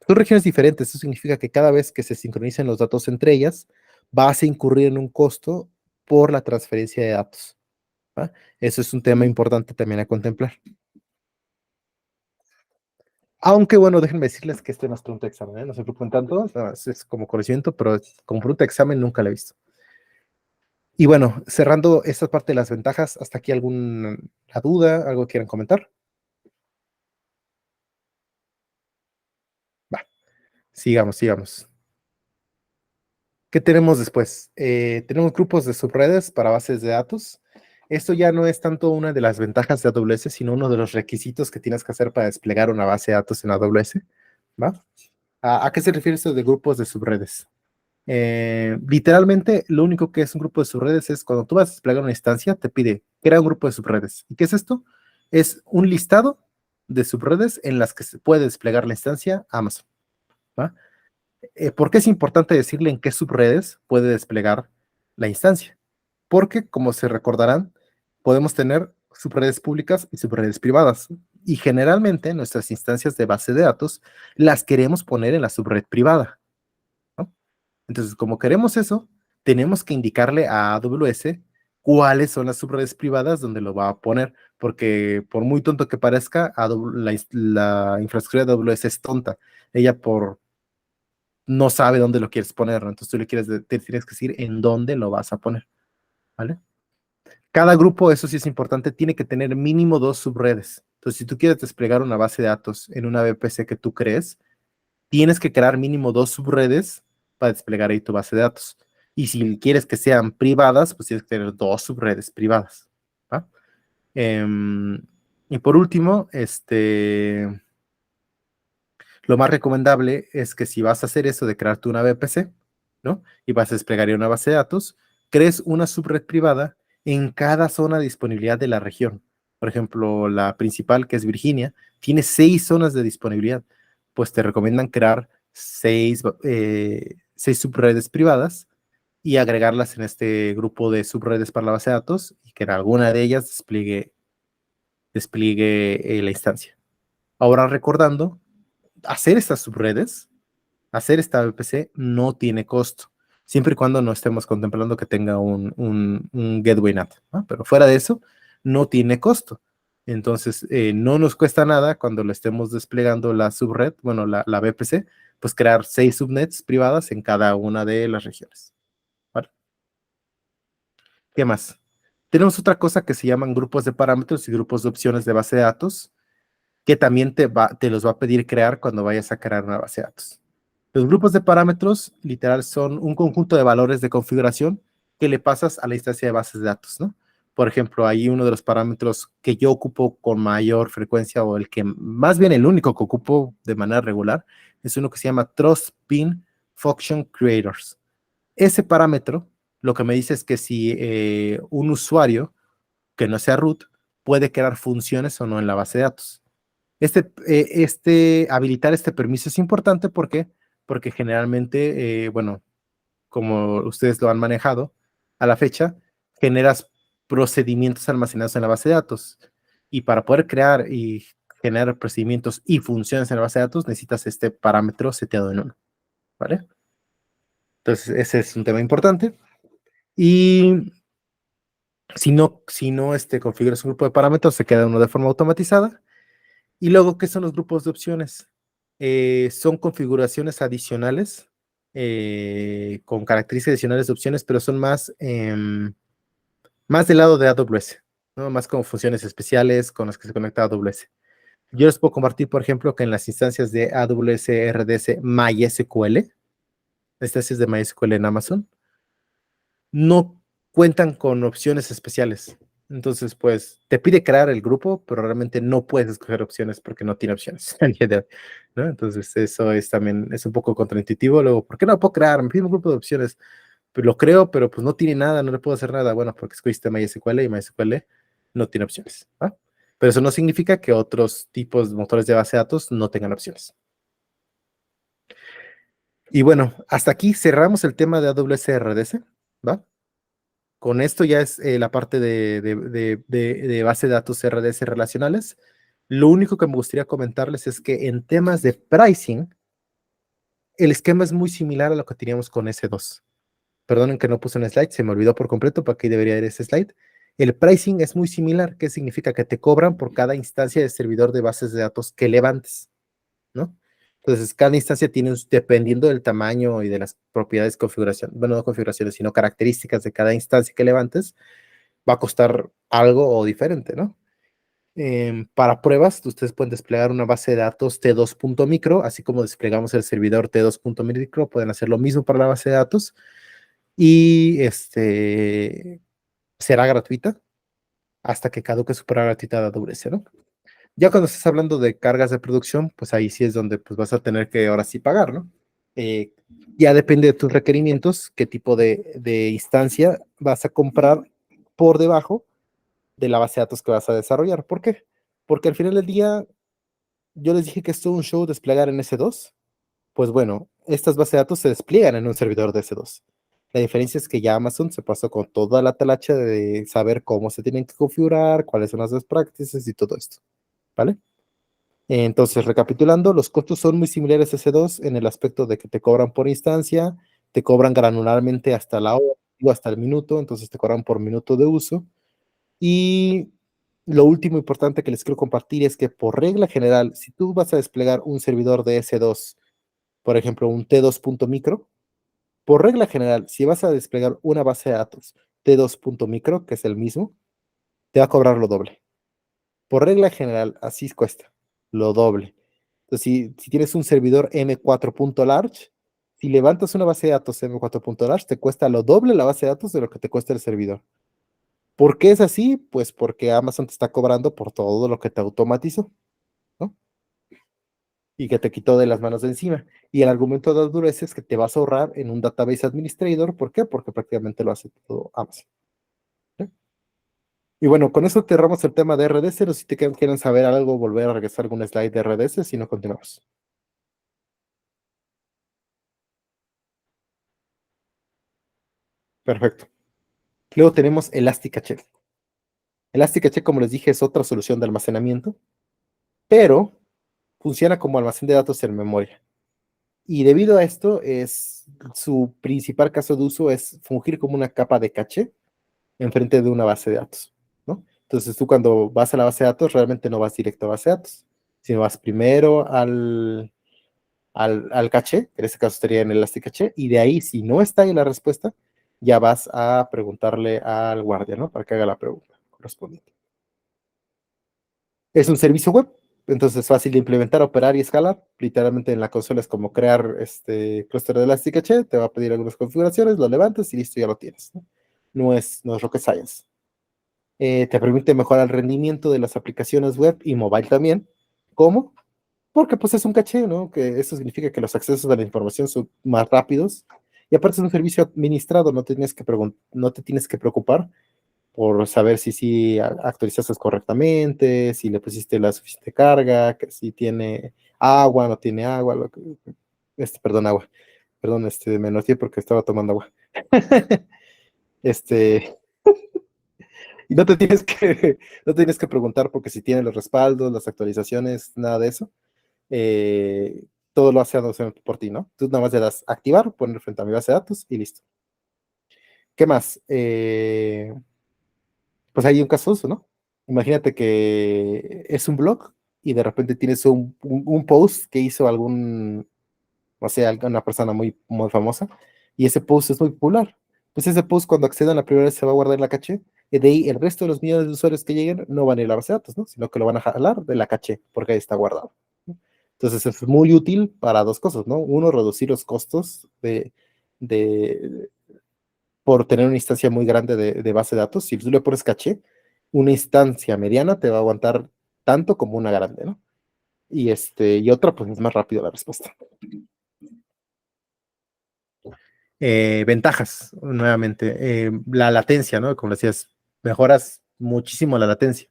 S1: son regiones diferentes. Eso significa que cada vez que se sincronicen los datos entre ellas, vas a incurrir en un costo por la transferencia de datos, ¿va? Eso es un tema importante también a contemplar. Aunque bueno, déjenme decirles que este no es pregunta de examen, ¿eh? No se preocupen tanto, es como conocimiento, pero como pregunta de examen nunca la he visto. Y bueno, cerrando esta parte de las ventajas, ¿hasta aquí alguna duda, algo que quieran comentar? Va, sigamos. ¿Qué tenemos después? Tenemos grupos de subredes para bases de datos. Esto ya no es tanto una de las ventajas de AWS, sino uno de los requisitos que tienes que hacer para desplegar una base de datos en AWS, ¿va? ¿A qué se refiere esto de grupos de subredes? Literalmente, lo único que es un grupo de subredes es cuando tú vas a desplegar una instancia, te pide crea un grupo de subredes. ¿Y qué es esto? Es un listado de subredes en las que se puede desplegar la instancia Amazon, ¿va? ¿Por qué es importante decirle en qué subredes puede desplegar la instancia? Porque, como se recordarán, podemos tener subredes públicas y subredes privadas. Y generalmente nuestras instancias de base de datos las queremos poner en la subred privada, ¿no? Entonces, como queremos eso, tenemos que indicarle a AWS cuáles son las subredes privadas donde lo va a poner, porque por muy tonto que parezca, la infraestructura de AWS es tonta. Ella no sabe dónde lo quieres poner, ¿no? Entonces tú te tienes que decir en dónde lo vas a poner, ¿vale? Cada grupo, eso sí es importante, tiene que tener mínimo dos subredes. Entonces, si tú quieres desplegar una base de datos en una VPC que tú crees, tienes que crear mínimo dos subredes para desplegar ahí tu base de datos. Y si quieres que sean privadas, pues tienes que tener dos subredes privadas, ¿va? Y por último, lo más recomendable es que si vas a hacer eso de crearte una VPC, ¿no? Y vas a desplegar una base de datos, crees una subred privada en cada zona de disponibilidad de la región. Por ejemplo, la principal, que es Virginia, tiene 6 zonas de disponibilidad. Pues te recomiendan crear seis subredes privadas y agregarlas en este grupo de subredes para la base de datos y que en alguna de ellas despliegue la instancia. Ahora recordando, hacer estas subredes, hacer esta VPC no tiene costo, siempre y cuando no estemos contemplando que tenga un gateway NAT, ¿no? Pero fuera de eso, no tiene costo. Entonces, no nos cuesta nada cuando le estemos desplegando la subred, bueno, la VPC, pues crear 6 subnets privadas en cada una de las regiones. ¿Vale? ¿Qué más? Tenemos otra cosa que se llaman grupos de parámetros y grupos de opciones de base de datos, que también te los va a pedir crear cuando vayas a crear una base de datos. Los grupos de parámetros, literal, son un conjunto de valores de configuración que le pasas a la instancia de bases de datos, ¿no? Por ejemplo, ahí uno de los parámetros que yo ocupo con mayor frecuencia, o el que más bien el único que ocupo de manera regular, es uno que se llama Trust Pin Function Creators. Ese parámetro lo que me dice es que si un usuario que no sea root puede crear funciones o no en la base de datos. Habilitar este permiso es importante porque generalmente, bueno, como ustedes lo han manejado a la fecha, generas procedimientos almacenados en la base de datos. Y para poder crear y generar procedimientos y funciones en la base de datos, necesitas este parámetro seteado en uno, ¿vale? Entonces, ese es un tema importante. Y si no configuras un grupo de parámetros, se queda uno de forma automatizada. Y luego, ¿qué son los grupos de opciones? Son configuraciones adicionales con características adicionales de opciones, pero son más del lado de AWS, ¿no? Más como funciones especiales con las que se conecta a AWS. Yo les puedo compartir, por ejemplo, que en las instancias de AWS RDS MySQL, instancias de MySQL en Amazon, no cuentan con opciones especiales. Entonces, pues, te pide crear el grupo, pero realmente no puedes escoger opciones porque no tiene opciones al día de hoy, ¿no? Entonces, eso es también, es un poco contraintuitivo. Luego, ¿por qué no lo puedo crear? Me pide un grupo de opciones, pero lo creo, pero pues no tiene nada, no le puedo hacer nada. Bueno, porque escogiste MySQL y MySQL no tiene opciones, ¿va? Pero eso no significa que otros tipos de motores de base de datos no tengan opciones. Y bueno, hasta aquí cerramos el tema de AWS RDS, ¿va? Con esto ya es la parte de base de datos RDS relacionales. Lo único que me gustaría comentarles es que en temas de pricing, el esquema es muy similar a lo que teníamos con S2. Perdonen que no puse un slide, se me olvidó por completo, para qué debería ir ese slide. El pricing es muy similar, que significa que te cobran por cada instancia de servidor de bases de datos que levantes, ¿no? Entonces, cada instancia tiene, dependiendo del tamaño y de las propiedades de configuración, bueno, no configuraciones, sino características de cada instancia que levantes, va a costar algo o diferente, ¿no? Para pruebas, ustedes pueden desplegar una base de datos T2.micro, así como desplegamos el servidor T2.micro, pueden hacer lo mismo para la base de datos y será gratuita hasta que caduque su prueba gratuita de AWS, ¿no? Ya cuando estés hablando de cargas de producción, pues ahí sí es donde pues vas a tener que ahora sí pagar, ¿no? Eh, ya depende de tus requerimientos, qué tipo de instancia vas a comprar por debajo de la base de datos que vas a desarrollar. ¿Por qué? Porque al final del día, yo les dije que es todo un show desplegar en S2. Pues bueno, estas bases de datos se despliegan en un servidor de S2. La diferencia es que ya Amazon se pasó con toda la talacha de saber cómo se tienen que configurar, cuáles son las best practices y todo esto, ¿vale? Entonces, recapitulando, los costos son muy similares a S2 en el aspecto de que te cobran por instancia, te cobran granularmente hasta la hora o hasta el minuto, entonces te cobran por minuto de uso. Y lo último importante que les quiero compartir es que por regla general, si tú vas a desplegar un servidor de S2, por ejemplo, un T2.micro, por regla general, si vas a desplegar una base de datos T2.micro, que es el mismo, te va a cobrar lo doble. Por regla general, así cuesta, lo doble. Entonces, si tienes un servidor M4.large, si levantas una base de datos M4.large, te cuesta lo doble la base de datos de lo que te cuesta el servidor. ¿Por qué es así? Pues porque Amazon te está cobrando por todo lo que te automatizó, ¿no? Y que te quitó de las manos de encima. Y el argumento de AWS es que te vas a ahorrar en un database administrator. ¿Por qué? Porque prácticamente lo hace todo Amazon. ¿Sí? Y bueno, con eso cerramos el tema de RDS. No sé si te quieren saber algo, volver a regresar algún slide de RDS, si no continuamos. Perfecto. Luego tenemos Elasticache. Elasticache, como les dije, es otra solución de almacenamiento, pero funciona como almacén de datos en memoria. Y debido a esto, su principal caso de uso es fungir como una capa de caché enfrente de una base de datos, ¿no? Entonces tú cuando vas a la base de datos, realmente no vas directo a base de datos, sino vas primero al caché, que en este caso estaría en el Elasticache, y de ahí, si no está ahí la respuesta, ya vas a preguntarle al guardia, ¿no? Para que haga la pregunta correspondiente. Es un servicio web, entonces es fácil de implementar, operar y escalar. Literalmente en la consola es como crear este clúster de Elasticache, te va a pedir algunas configuraciones, lo levantas y listo, ya lo tienes, ¿no? No es rocket science. Te permite mejorar el rendimiento de las aplicaciones web y mobile también. ¿Cómo? Porque pues es un caché, ¿no? Que eso significa que los accesos a la información son más rápidos. Y aparte es un servicio administrado, no te tienes que preocupar por saber si actualizaste correctamente, si le pusiste la suficiente carga, que si tiene agua, no tiene agua, perdón, agua, perdón, me noté porque estaba tomando agua. Este, y no tienes que preguntar porque si tiene los respaldos, las actualizaciones, nada de eso. Todo lo hace Adobe por ti, ¿no? Tú nada más le das activar, poner frente a mi base de datos y listo. ¿Qué más? Pues hay un caso de uso, ¿no? Imagínate que es un blog y de repente tienes un post que hizo no sé, alguna persona muy, muy famosa y ese post es muy popular. Pues ese post cuando accedan la primera vez se va a guardar en la caché y de ahí el resto de los millones de usuarios que lleguen no van a ir a la base de datos, ¿no? Sino que lo van a jalar de la caché porque ahí está guardado, ¿no? Entonces es muy útil para dos cosas, ¿no? Uno, reducir los costos de por tener una instancia muy grande de base de datos. Si tú le pones caché, una instancia mediana te va a aguantar tanto como una grande, ¿no? Y otra, pues es más rápido la respuesta. Ventajas, nuevamente. La latencia, ¿no? Como decías, mejoras muchísimo la latencia.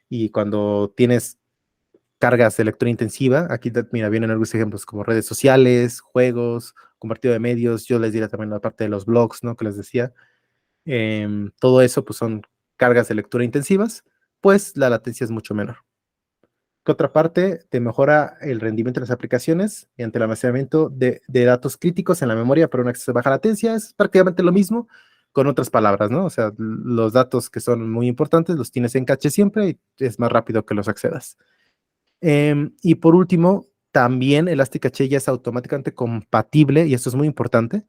S1: Y cuando tienes cargas electrointensiva, aquí, mira, vienen algunos ejemplos como redes sociales, juegos, compartido de medios, yo les diría también la parte de los blogs, ¿no? Que les decía. Todo eso, pues son cargas de lectura intensivas, pues la latencia es mucho menor. Que otra parte, te mejora el rendimiento de las aplicaciones mediante el almacenamiento de datos críticos en la memoria para un acceso de baja latencia. Es prácticamente lo mismo con otras palabras, ¿no? O sea, los datos que son muy importantes los tienes en caché siempre y es más rápido que los accedas. Y por último, también Elasticache ya es automáticamente compatible, y esto es muy importante,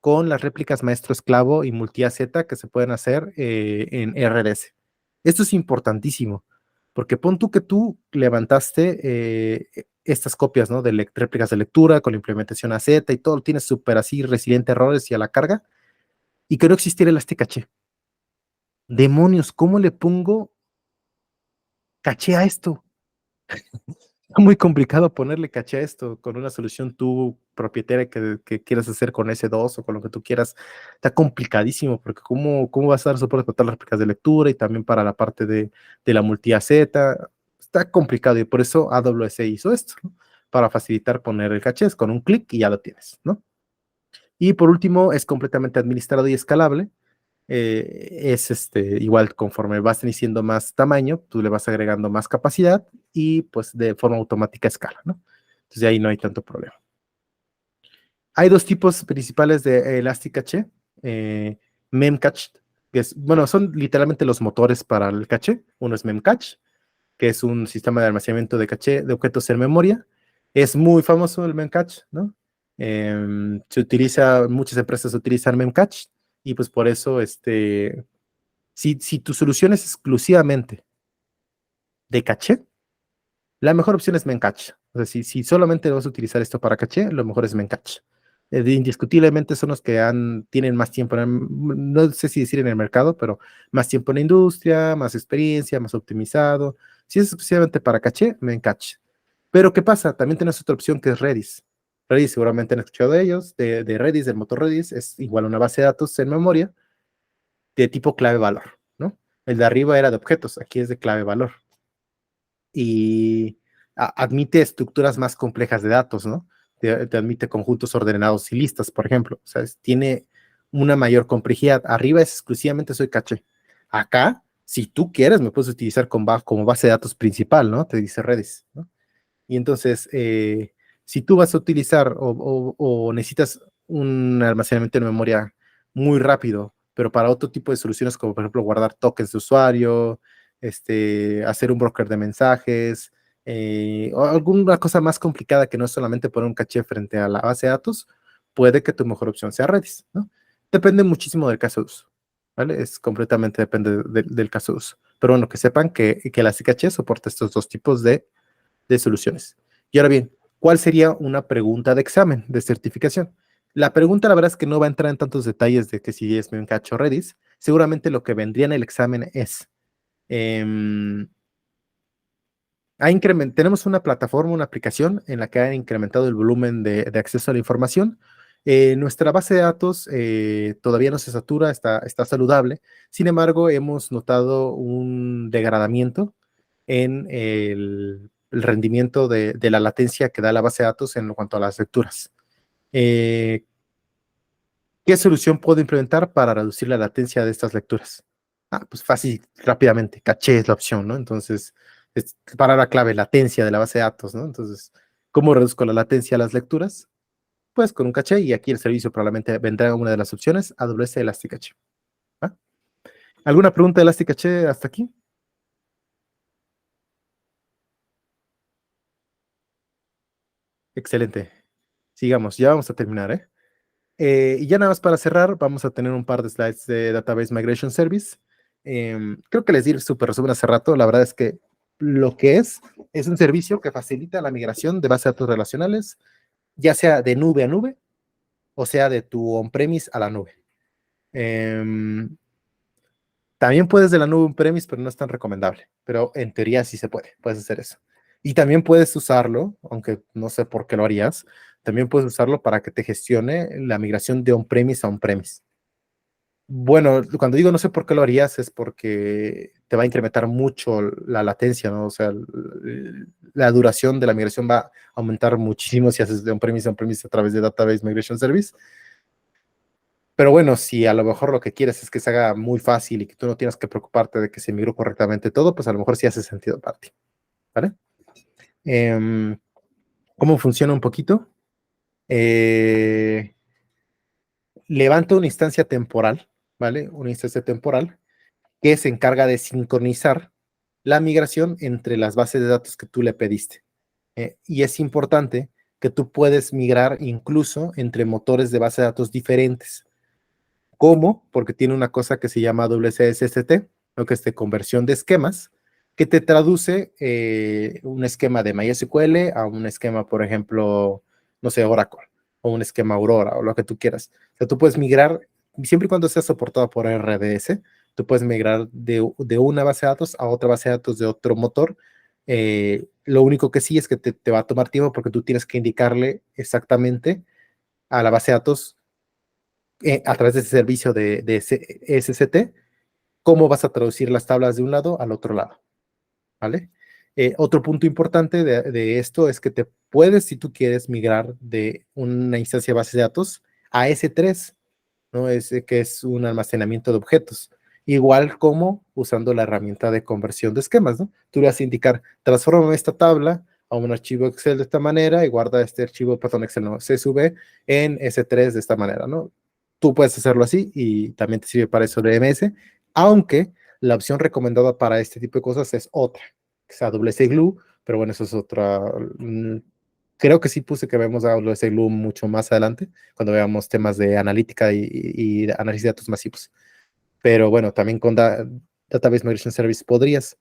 S1: con las réplicas maestro-esclavo y multi-AZ que se pueden hacer en RDS. Esto es importantísimo, porque pon tú que tú levantaste estas copias, ¿no? De réplicas de lectura con la implementación AZ y todo, tienes súper así resiliente a errores y a la carga, y que no existiera Elasticache. Demonios, ¿cómo le pongo caché a esto? Muy complicado ponerle caché a esto con una solución tú propietaria que quieras hacer con S2 o con lo que tú quieras. Está complicadísimo porque ¿cómo vas a dar soporte para todas las réplicas de lectura y también para la parte de la multi-AZ? Está complicado y por eso AWS hizo esto, ¿no? Para facilitar poner el caché con un clic y ya lo tienes, ¿no? Y por último, es completamente administrado y escalable. Igual conforme vas teniendo más tamaño, tú le vas agregando más capacidad y pues de forma automática escala, ¿no? Entonces ahí no hay tanto problema. Hay dos tipos principales de Elasticache, Memcache, bueno, son literalmente los motores para el caché. Uno es Memcache, que es un sistema de almacenamiento de caché de objetos en memoria. Es muy famoso el Memcache, ¿no? Muchas empresas utilizan Memcache y pues por eso, si tu solución es exclusivamente de caché, la mejor opción es Memcache. O sea, si solamente vas a utilizar esto para caché, lo mejor es Memcache. Indiscutiblemente son los que tienen más tiempo, no sé si decir en el mercado, pero más tiempo en la industria, más experiencia, más optimizado. Si es exclusivamente para caché, Memcache. Pero ¿qué pasa? También tienes otra opción que es Redis. Redis seguramente han escuchado de ellos, de Redis, del motor Redis, es igual a una base de datos en memoria de tipo clave-valor, ¿no? El de arriba era de objetos, aquí es de clave-valor. Y admite estructuras más complejas de datos, ¿no? Te admite conjuntos ordenados y listas, por ejemplo. O sea, tiene una mayor complejidad. Arriba es exclusivamente soy caché. Acá, si tú quieres, me puedes utilizar como base de datos principal, ¿no? Te dice Redis, ¿no? Y entonces, si tú vas a utilizar o necesitas un almacenamiento de memoria muy rápido, pero para otro tipo de soluciones, como por ejemplo guardar tokens de usuario, hacer un broker de mensajes, o alguna cosa más complicada que no es solamente poner un caché frente a la base de datos, puede que tu mejor opción sea Redis, ¿no? Depende muchísimo del caso de uso, ¿vale? Es completamente depende del caso de uso. Pero bueno, que sepan que la caché soporta estos dos tipos de soluciones. Y ahora bien, ¿cuál sería una pregunta de examen, de certificación? La pregunta, la verdad es que no va a entrar en tantos detalles de que si es un cacho Redis. Seguramente lo que vendría en el examen es, eh, tenemos una plataforma, una aplicación en la que ha incrementado el volumen de acceso a la información. Nuestra base de datos todavía no se satura, está saludable. Sin embargo, hemos notado un degradamiento en el rendimiento de la latencia que da la base de datos en cuanto a las lecturas. Eh, ¿Qué solución puedo implementar para reducir la latencia de estas lecturas? Pues fácil, rápidamente, caché es la opción, ¿no? Entonces, es palabra clave, latencia de la base de datos, ¿no? Entonces, ¿cómo reduzco la latencia a las lecturas? Pues con un caché, y aquí el servicio probablemente vendrá una de las opciones, AWS Elastic Cache. ¿Va? ¿Alguna pregunta de Elastic Cache hasta aquí? Excelente. Sigamos, ya vamos a terminar, ¿eh? Y ya nada más para cerrar, vamos a tener un par de slides de Database Migration Service. Creo que les di súper resumen hace rato. La verdad es que lo que es un servicio que facilita la migración de bases de datos relacionales, ya sea de nube a nube, o sea de tu on-premise a la nube. También puedes de la nube on-premise, pero no es tan recomendable. Pero en teoría sí se puede, puedes hacer eso. Y también puedes usarlo, aunque no sé por qué lo harías, también puedes usarlo para que te gestione la migración de on-premise a on-premise. Bueno, cuando digo no sé por qué lo harías, es porque te va a incrementar mucho la latencia, ¿no? O sea, la duración de la migración va a aumentar muchísimo si haces de on-premise a on-premise a través de Database Migration Service. Pero bueno, si a lo mejor lo que quieres es que se haga muy fácil y que tú no tienes que preocuparte de que se migró correctamente todo, pues a lo mejor sí hace sentido para ti, ¿vale? ¿Cómo funciona un poquito? Eh, Levanta una instancia temporal, ¿vale? Una instancia temporal que se encarga de sincronizar la migración entre las bases de datos que tú le pediste. Y es importante que tú puedes migrar incluso entre motores de base de datos diferentes. ¿Cómo? Porque tiene una cosa que se llama WCSST, ¿no? Que es de conversión de esquemas, que te traduce un esquema de MySQL a un esquema, por ejemplo, no sé, Oracle, o un esquema Aurora, o lo que tú quieras. O sea, tú puedes migrar, siempre y cuando sea soportado por RDS, tú puedes migrar de una base de datos a otra base de datos de otro motor. Lo único que sí es que te va a tomar tiempo porque tú tienes que indicarle exactamente a la base de datos a través de ese servicio de SCT, cómo vas a traducir las tablas de un lado al otro lado, ¿vale? Otro punto importante de esto es que te puedes, si tú quieres, migrar de una instancia de base de datos a S3, ¿no? Que es un almacenamiento de objetos. Igual como usando la herramienta de conversión de esquemas, ¿no? Tú le vas a indicar, transforma esta tabla a un archivo Excel de esta manera y guarda este archivo, perdón, Excel no, CSV en S3 de esta manera, ¿no? Tú puedes hacerlo así y también te sirve para eso de MS, aunque la opción recomendada para este tipo de cosas es otra, que sea WC Glue, pero bueno, eso es otra. Creo que sí puse que vemos a WC Glue mucho más adelante, cuando veamos temas de analítica y análisis de datos masivos. Pero bueno, también con Database Migration Service podrías.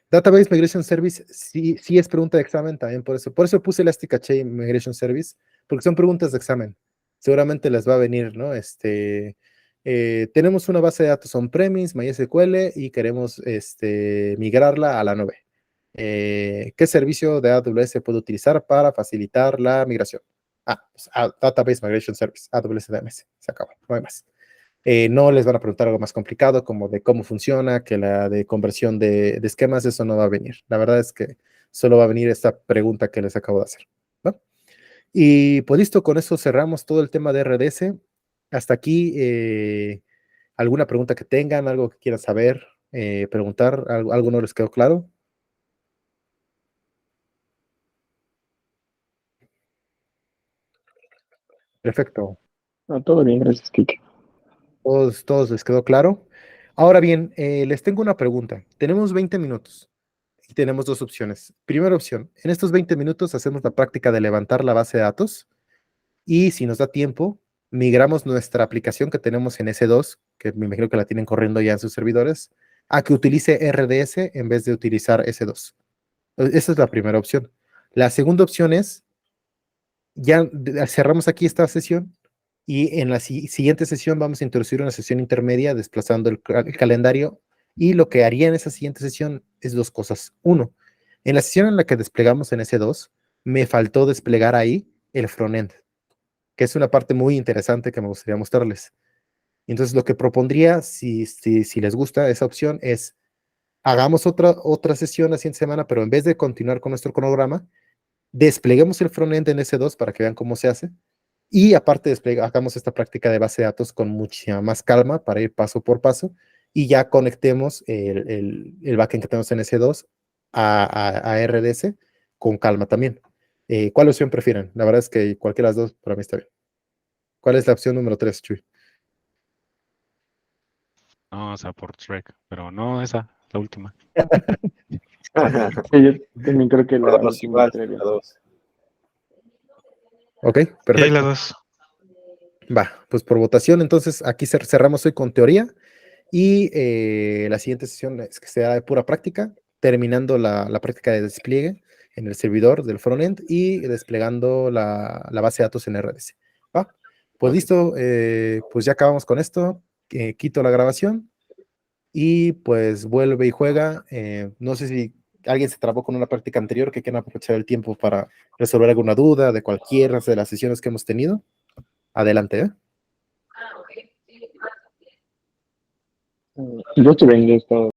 S1: Database Migration Service sí es pregunta de examen también por eso. Por eso puse Elastic Cache Migration Service, porque son preguntas de examen. Seguramente les va a venir, ¿no? Tenemos una base de datos on-premise, MySQL, y queremos migrarla a la nube. ¿Qué servicio de AWS puedo utilizar para facilitar la migración? Pues, Database Migration Service, AWS DMS. Se acabó, no hay más. No les van a preguntar algo más complicado como de cómo funciona, que la de conversión de esquemas, eso no va a venir. La verdad es que solo va a venir esta pregunta que les acabo de hacer, ¿no? Y pues listo, con eso cerramos todo el tema de RDS. Hasta aquí, ¿alguna pregunta que tengan, algo que quieran saber, preguntar, algo no les quedó claro? Perfecto.
S2: No, todo bien, gracias, Kike.
S1: Todos les quedó claro. Ahora bien, les tengo una pregunta. Tenemos 20 minutos y tenemos dos opciones. Primera opción, en estos 20 minutos hacemos la práctica de levantar la base de datos y si nos da tiempo, migramos nuestra aplicación que tenemos en S2, que me imagino que la tienen corriendo ya en sus servidores, a que utilice RDS en vez de utilizar S2. Esa es la primera opción. La segunda opción es, ya cerramos aquí esta sesión y en la siguiente sesión vamos a introducir una sesión intermedia desplazando el calendario y lo que haría en esa siguiente sesión es dos cosas. Uno, en la sesión en la que desplegamos en S2, me faltó desplegar ahí el frontend, que es una parte muy interesante que me gustaría mostrarles. Entonces, lo que propondría, si les gusta esa opción, es hagamos otra sesión la siguiente semana, pero en vez de continuar con nuestro cronograma, despleguemos el frontend en S2 para que vean cómo se hace. Y aparte, hagamos esta práctica de base de datos con muchísima más calma para ir paso por paso y ya conectemos el backend que tenemos en S2 a RDS con calma también. ¿Cuál opción prefieren? La verdad es que cualquiera de las dos para mí está bien. ¿Cuál es la opción número 3, Chuy?
S3: No, o sea, por Shrek, pero no esa, la última.
S2: Sí, yo también creo que la
S1: Quedarnos
S2: última
S1: igual,
S2: estaría bien.
S1: la dos. Ok,
S3: Sí, la
S1: perfecto.
S3: dos.
S1: Va, pues por votación, entonces aquí cerramos hoy con teoría y la siguiente sesión es que sea de pura práctica, terminando la práctica de despliegue en el servidor del frontend y desplegando la base de datos en RDS. Va, pues
S2: Ok.
S1: listo, pues ya acabamos con esto, quito la grabación y pues vuelve y juega. No sé si alguien se trabó con una práctica anterior que quieran aprovechar el tiempo para resolver alguna duda de cualquiera de las sesiones que hemos tenido. Adelante, ¿eh?
S2: Yo estoy bien, yo he estado